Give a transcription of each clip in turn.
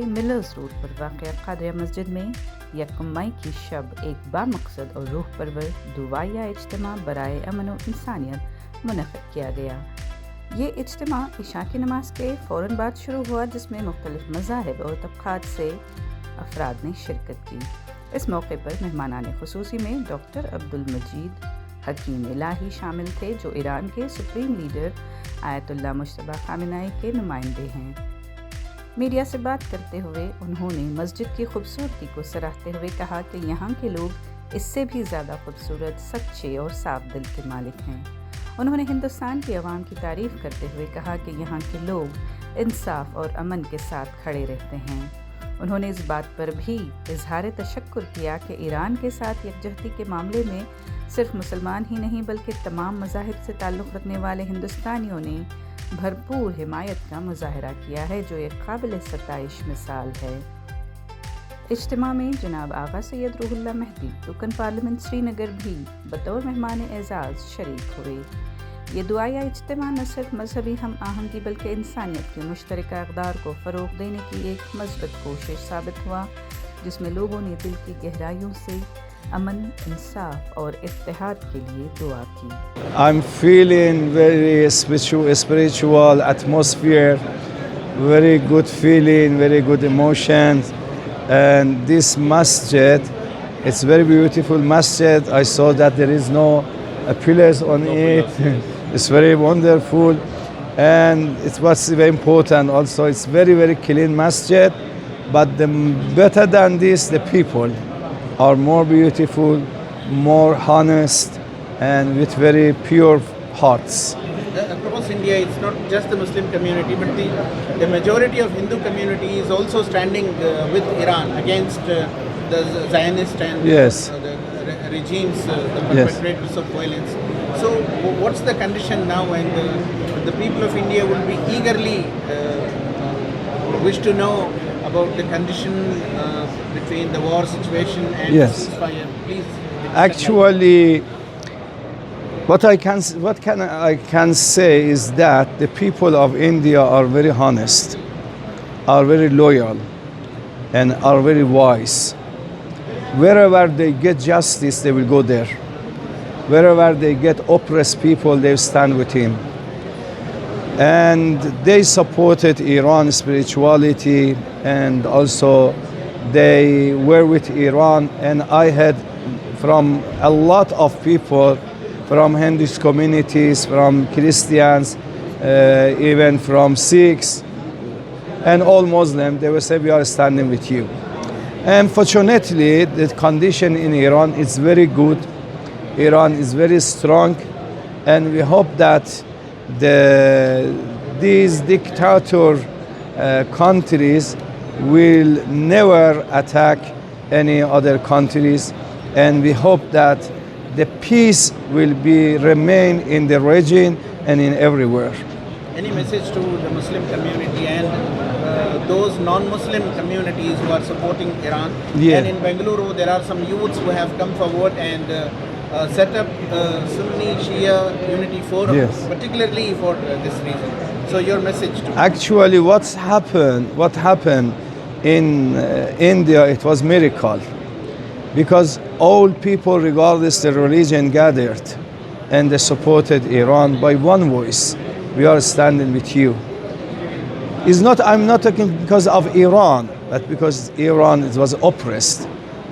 के millers road पर वाक़या क़ादरिया मस्जिद में 1 मई की शब एक बामकसद और रूह परवर दुआया इज्तिमा बराए अमन और इंसानियत मुनक़िद किया गया। ये इज्तिमा इशा की नमाज के फ़ौरन बाद शुरू हुआ, जिसमें मुख्तलिफ़ मज़ाहिब और तबक़ात से अफराद ने शिरकत की। इस मौके पर मेहमानान ख़ुसूसी में डॉक्टर अब्दुल मजीद हकीम इलाही शामिल थे, जो ईरान के supreme leader Ayatollah Mojtaba Khamenei के नुमाइंदे हैं। मीडिया से बात करते हुए उन्होंने मस्जिद की खूबसूरती को सराहते हुए कहा कि यहाँ के लोग इससे भी ज़्यादा खूबसूरत, सच्चे और साफ दिल के मालिक हैं। उन्होंने हिंदुस्तान की आवाम की तारीफ़ करते हुए कहा कि यहाँ के लोग इंसाफ और अमन के साथ खड़े रहते हैं। उन्होंने इस बात पर भी इजहार तशक्कुर किया कि ईरान के साथ यकजहती के मामले में सिर्फ मुसलमान ही नहीं बल्कि तमाम मज़ाहिब से ताल्लुक़ रखने वाले हिंदुस्तानियों ने भरपूर हिमायत का मुजाहरा किया है, जो एक काबिल सताइश मिसाल है। इज्तिमा में जनाब आगा सैयद रूहुल्लाह महदी रुकन पार्लियामेंट श्रीनगर भी बतौर मेहमान एजाज़ शरीक हुए। ये दुआया इज्तिमा न सिर्फ मजहबी हम आहंगी बल्कि इंसानियत के मुश्तरका इक़दार को फ़रोग़ देने की एक मज़बूत कोशिश साबित हुआ, जिसमें लोगों ने दिल की गहराइयों से अमन, इंसाफ और इत्तेहाद के लिए दुआ की। I'm feeling very spiritual atmosphere, very good feeling, very good emotions, and this masjid, it's very beautiful masjid. I saw that there is no pillars on it. It's very wonderful, and it was very important also. It's very clean masjid, but better than this, the people are more beautiful, more honest, and with very pure hearts. Across India, it's not just the Muslim community, but the majority of Hindu community is also standing with Iran against the Zionist and the regimes, the perpetrators of violence. So what's the condition now, and the people of India will be eagerly wish to know about the condition between the war situation and ceasefire. Please. Actually, what I can say is that the people of India are very honest, are very loyal, and are very wise. Wherever they get justice, they will go there. Wherever they get oppressed people, they stand with him. And they supported Iran's spirituality, and also they were with Iran. And I heard from a lot of people, from Hindu communities, from Christians, even from Sikhs, and all Muslims, they will say, we are standing with you. And fortunately, the condition in Iran is very good. Iran is very strong, and we hope that these dictator countries will never attack any other countries, and we hope that the peace will remain in the region and in everywhere. Any message to the Muslim community and those non-Muslim communities who are supporting Iran? And in Bengaluru, there are some youths who have come forward and set up Sunni Shia Unity Forum, particularly for this reason. So your message to actually what happened in India, it was miracle, because all people regardless the religion gathered and they supported Iran by one voice. We are standing with you. I'm not talking because of Iran, but because Iran was oppressed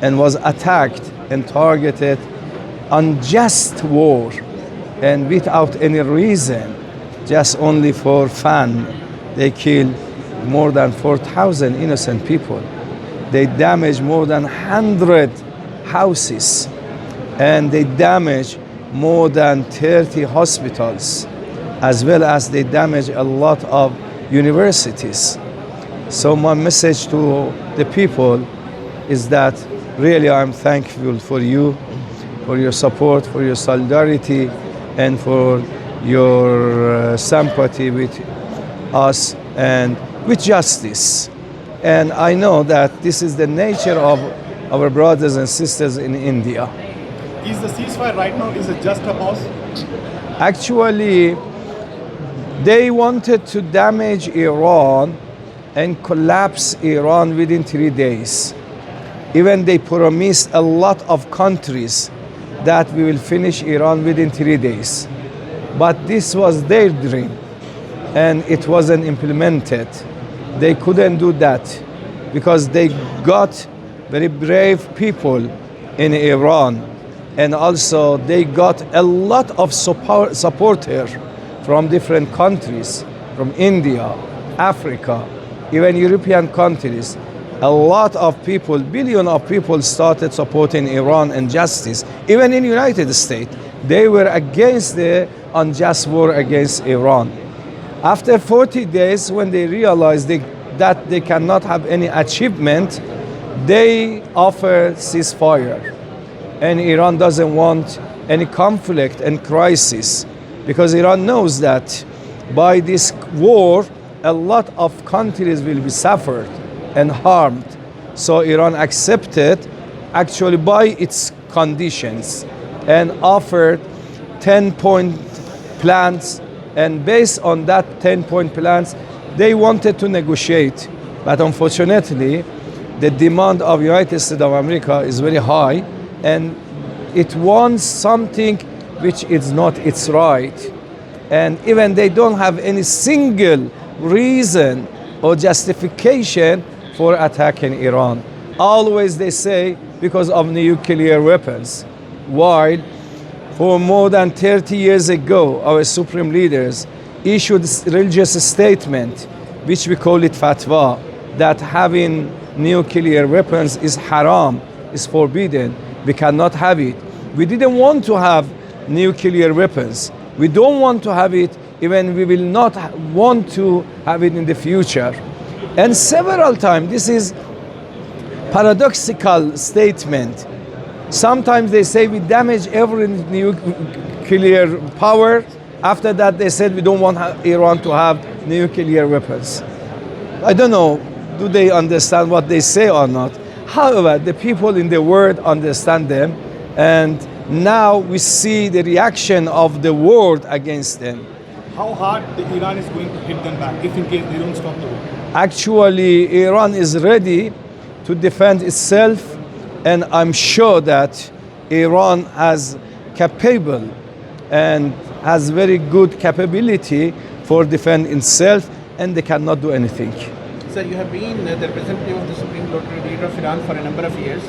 and was attacked and targeted, unjust war, and without any reason, just only for fun. They killed more than 4,000 innocent people. They damaged more than 100 houses, and they damaged more than 30 hospitals, as well as they damaged a lot of universities. So my message to the people is that really I'm thankful for you, for your support, for your solidarity, and for your sympathy with us and with justice. And I know that this is the nature of our brothers and sisters in India. Is the ceasefire right now, is it just a pause? Actually, they wanted to damage Iran and collapse Iran within 3 days. Even they promised a lot of countries that we will finish Iran within 3 days. But this was their dream, and it wasn't implemented. They couldn't do that because they got very brave people in Iran, and also they got a lot of supporters from different countries, from India, Africa, even European countries. A lot of people, billions of people started supporting Iran and justice. Even in the United States, they were against the unjust war against Iran. After 40 days, when they realized that they cannot have any achievement, they offered ceasefire. And Iran doesn't want any conflict and crisis, because Iran knows that by this war, a lot of countries will be suffered and harmed. So Iran accepted, actually by its conditions, and offered 10-point plans. And based on that 10-point plans, they wanted to negotiate. But unfortunately, the demand of the United States of America is very high, and it wants something which is not its right. And even they don't have any single reason or justification for attacking Iran. Always they say because of nuclear weapons. While for more than 30 years ago, our supreme leaders issued a religious statement, which we call it fatwa, that having nuclear weapons is haram, is forbidden. We cannot have it. We didn't want to have nuclear weapons. We don't want to have it, even we will not want to have it in the future. And several times, this is paradoxical statement. Sometimes they say we damage every nuclear power. After that, they said we don't want Iran to have nuclear weapons. I don't know, do they understand what they say or not? However, the people in the world understand them, and now we see the reaction of the world against them. How hard Iran is going to hit them back if in case they don't stop the war? Actually, Iran is ready to defend itself, and I'm sure that Iran has capable and has very good capability for defending itself, and they cannot do anything. Sir, you have been the representative of the Supreme Leader of Iran for a number of years.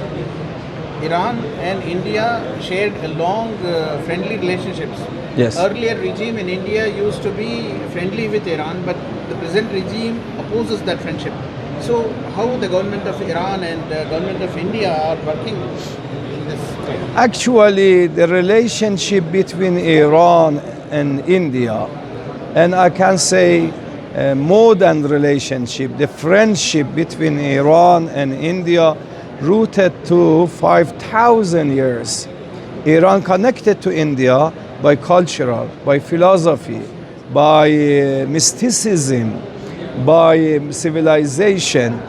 Iran and India shared a long friendly relationships. Yes. Earlier regime in India used to be friendly with Iran, but the present regime opposes that friendship. So how the government of Iran and the government of India are working in this way? Actually, the relationship between Iran and India, and I can say more than relationship, the friendship between Iran and India rooted to 5,000 years. Iran connected to India by cultural, by philosophy, by mysticism, by civilization,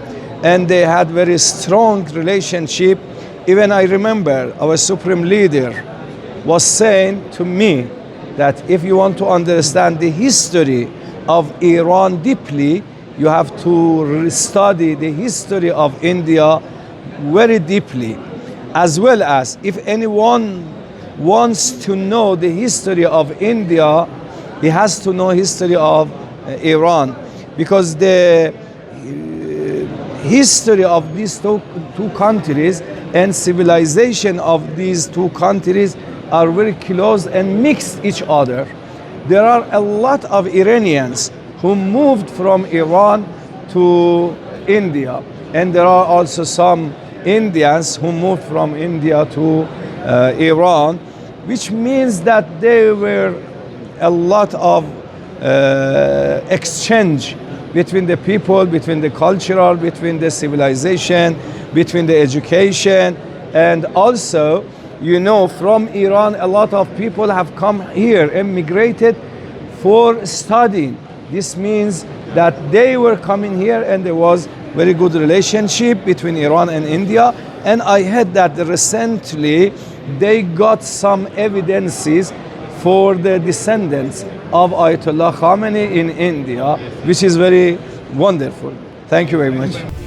and they had very strong relationship. Even I remember our supreme leader was saying to me that if you want to understand the history of Iran deeply, you have to study the history of India very deeply, as well as if anyone wants to know the history of India, he has to know history of Iran, because the history of these two countries and civilization of these two countries are very close and mix each other. There are a lot of Iranians who moved from Iran to India, and there are also some Indians who moved from India to Iran, which means that there were a lot of exchange between the people, between the cultural, between the civilization, between the education, and also, you know, from Iran, a lot of people have come here, immigrated for studying. This means that they were coming here, and there was very good relationship between Iran and India. And I heard that recently they got some evidences for the descendants of Ayatollah Khamenei in India, which is very wonderful. Thank you very much.